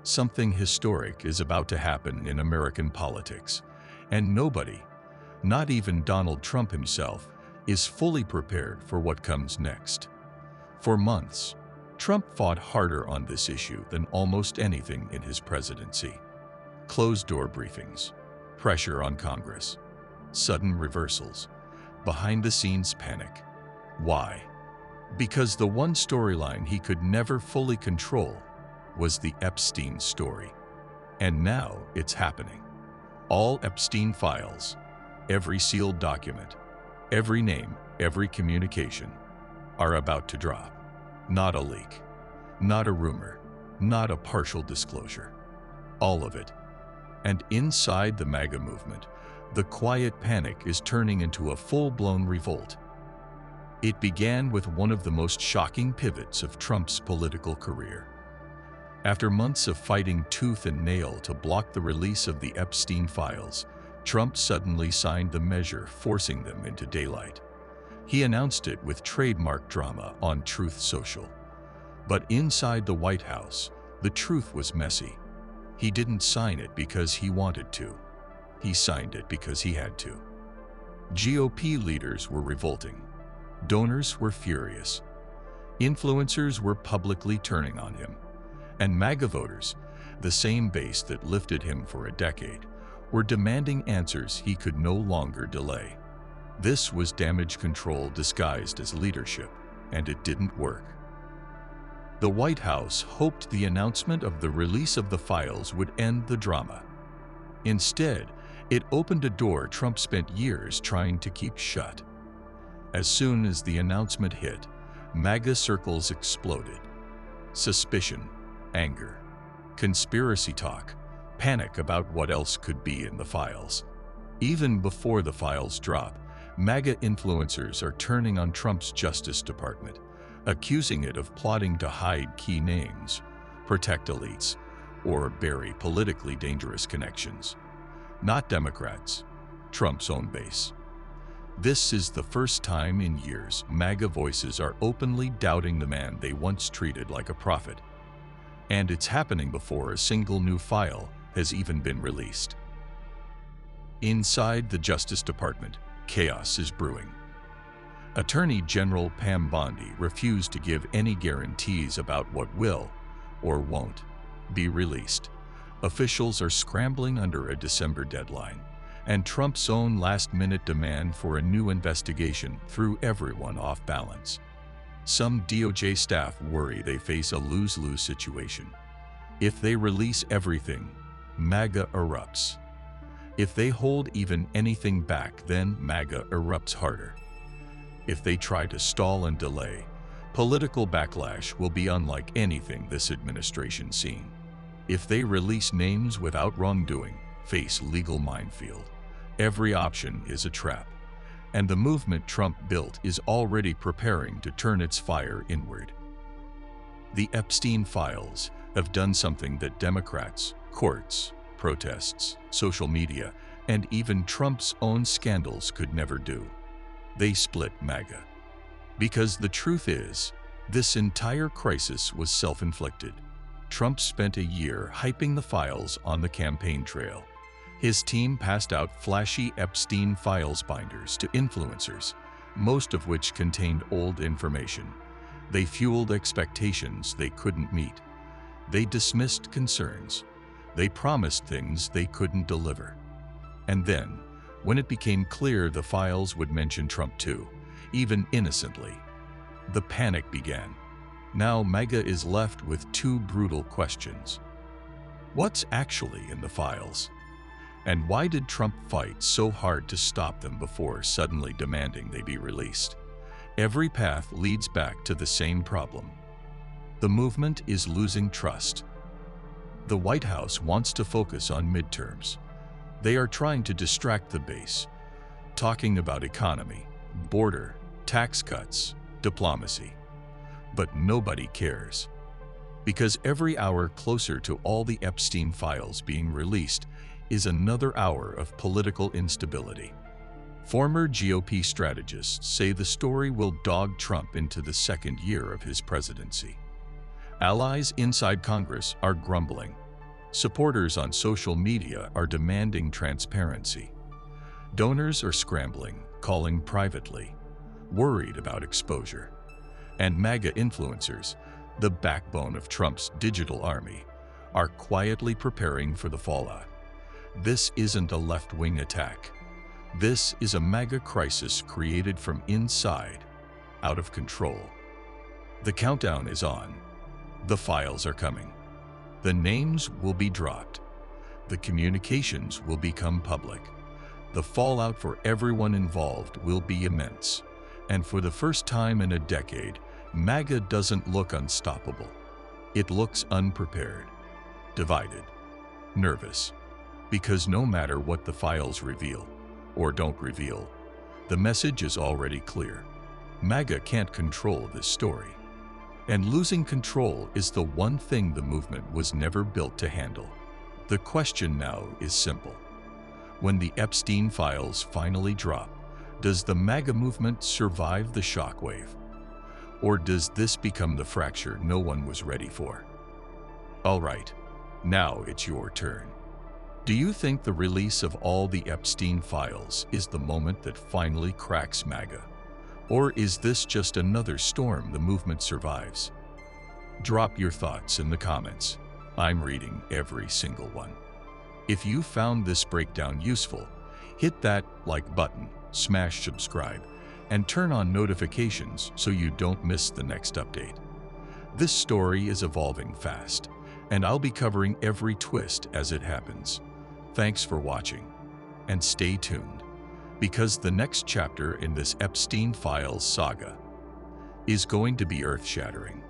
Something historic is about to happen in American politics, and nobody, not even Donald Trump himself, is fully prepared for what comes next. For months, Trump fought harder on this issue than almost anything in his presidency. Closed-door briefings, pressure on Congress, sudden reversals, behind-the-scenes panic. Why? Because the one storyline he could never fully control was the Epstein story. And now it's happening. All Epstein files, every sealed document, every name, every communication, are about to drop. Not a leak, not a rumor, not a partial disclosure. All of it. And inside the MAGA movement, the quiet panic is turning into a full-blown revolt. It began with one of the most shocking pivots of Trump's political career. After months of fighting tooth and nail to block the release of the Epstein files, Trump suddenly signed the measure forcing them into daylight. He announced it with trademark drama on Truth Social. But inside the White House, the truth was messy. He didn't sign it because he wanted to. He signed it because he had to. GOP leaders were revolting. Donors were furious. Influencers were publicly turning on him. And MAGA voters, the same base that lifted him for a decade, were demanding answers he could no longer delay. This was damage control disguised as leadership, and it didn't work. The White House hoped the announcement of the release of the files would end the drama. Instead, it opened a door Trump spent years trying to keep shut. As soon as the announcement hit, MAGA circles exploded. Suspicion, anger, conspiracy talk, panic about what else could be in the files. Even before the files drop, MAGA influencers are turning on Trump's Justice Department, accusing it of plotting to hide key names, protect elites, or bury politically dangerous connections. Not Democrats, Trump's own base. This is the first time in years MAGA voices are openly doubting the man they once treated like a prophet. And it's happening before a single new file has even been released. Inside the Justice Department, chaos is brewing. Attorney General Pam Bondi refused to give any guarantees about what will, or won't, be released. Officials are scrambling under a December deadline, and Trump's own last-minute demand for a new investigation threw everyone off balance. Some DOJ staff worry they face a lose-lose situation. If they release everything, MAGA erupts. If they hold even anything back, then MAGA erupts harder. If they try to stall and delay, political backlash will be unlike anything this administration's seen. If they release names without wrongdoing, face legal minefield. Every option is a trap, and the movement Trump built is already preparing to turn its fire inward. The Epstein files have done something that Democrats, courts, protests, social media, and even Trump's own scandals could never do. They split MAGA. Because the truth is, this entire crisis was self-inflicted. Trump spent a year hyping the files on the campaign trail. His team passed out flashy Epstein files binders to influencers, most of which contained old information. They fueled expectations they couldn't meet. They dismissed concerns. They promised things they couldn't deliver. And then, when it became clear the files would mention Trump too, even innocently, the panic began. Now MAGA is left with two brutal questions. What's actually in the files? And why did Trump fight so hard to stop them before suddenly demanding they be released? Every path leads back to the same problem. The movement is losing trust. The White House wants to focus on midterms. They are trying to distract the base, talking about economy, border, tax cuts, diplomacy. But nobody cares. Because every hour closer to all the Epstein files being released is another hour of political instability. Former GOP strategists say the story will dog Trump into the second year of his presidency. Allies inside Congress are grumbling. Supporters on social media are demanding transparency. Donors are scrambling, calling privately, worried about exposure. And MAGA influencers, the backbone of Trump's digital army, are quietly preparing for the fallout. This isn't a left-wing attack. This is a MAGA crisis created from inside, out of control. The countdown is on. The files are coming. The names will be dropped. The communications will become public. The fallout for everyone involved will be immense. And for the first time in a decade, MAGA doesn't look unstoppable. It looks unprepared, divided, nervous. Because no matter what the files reveal, or don't reveal, the message is already clear. MAGA can't control this story. And losing control is the one thing the movement was never built to handle. The question now is simple. When the Epstein files finally drop, does the MAGA movement survive the shockwave? Or does this become the fracture no one was ready for? All right, now it's your turn. Do you think the release of all the Epstein files is the moment that finally cracks MAGA? Or is this just another storm the movement survives? Drop your thoughts in the comments. I'm reading every single one. If you found this breakdown useful, hit that like button, smash subscribe, and turn on notifications so you don't miss the next update. This story is evolving fast, and I'll be covering every twist as it happens. Thanks for watching, and stay tuned, because the next chapter in this Epstein Files saga is going to be earth-shattering.